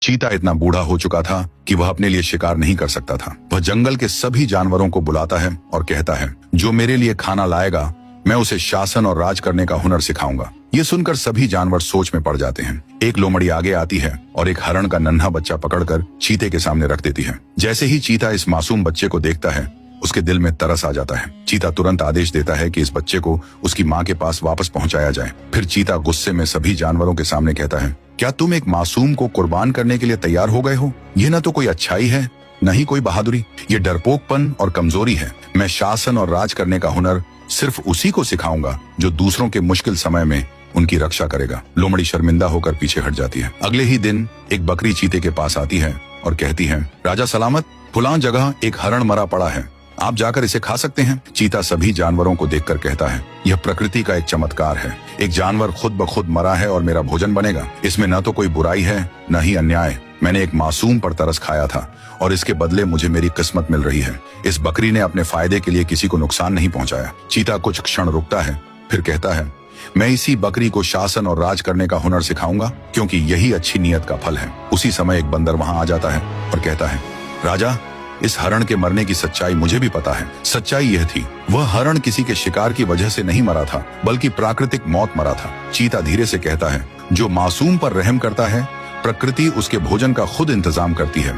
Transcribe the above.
चीता इतना बूढ़ा हो चुका था कि वह अपने लिए शिकार नहीं कर सकता था। वह जंगल के सभी जानवरों को बुलाता है और कहता है, जो मेरे लिए खाना लाएगा मैं उसे शासन और राज करने का हुनर सिखाऊंगा। ये सुनकर सभी जानवर सोच में पड़ जाते हैं। एक लोमड़ी आगे आती है और एक हरण का नन्हा बच्चा पकड़कर चीते के सामने रख देती है। जैसे ही चीता इस मासूम बच्चे को देखता है उसके दिल में तरस आ जाता है। चीता तुरंत आदेश देता है कि इस बच्चे को उसकी माँ के पास वापस पहुंचाया जाए। फिर चीता गुस्से में सभी जानवरों के सामने कहता है, क्या तुम एक मासूम को कुर्बान करने के लिए तैयार हो गए हो? यह न तो कोई अच्छाई है न ही कोई बहादुरी, ये डरपोकपन और कमजोरी है। मैं शासन और राज करने का हुनर सिर्फ उसी को सिखाऊंगा जो दूसरों के मुश्किल समय में उनकी रक्षा करेगा। लोमड़ी शर्मिंदा होकर पीछे हट जाती है। अगले ही दिन एक बकरी चीते के पास आती है और कहती है, राजा सलामत, फलां जगह एक हरण मरा पड़ा है, आप जाकर इसे खा सकते हैं। चीता सभी जानवरों को देखकर कहता है, यह प्रकृति का एक चमत्कार है। एक जानवर खुद ब खुद मरा है और मेरा भोजन बनेगा। इसमें न तो कोई बुराई है न ही अन्याय। मैंने एक मासूम पर तरस खाया था और इसके बदले मुझे मेरी किस्मत मिल रही है। इस बकरी ने अपने फायदे के लिए किसी को नुकसान नहीं पहुंचाया। चीता कुछ क्षण रुकता है, फिर कहता है, मैं इसी बकरी को शासन और राज करने का हुनर सिखाऊंगा, क्योंकि यही अच्छी नीयत का फल है। उसी समय एक बंदर वहां आ जाता है और कहता है, राजा, इस हरण के मरने की सच्चाई मुझे भी पता है। सच्चाई यह थी, वह हरण किसी के शिकार की वजह से नहीं मरा था, बल्कि प्राकृतिक मौत मरा था। चीता धीरे से कहता है, जो मासूम पर रहम करता है, प्रकृति उसके भोजन का खुद इंतजाम करती है।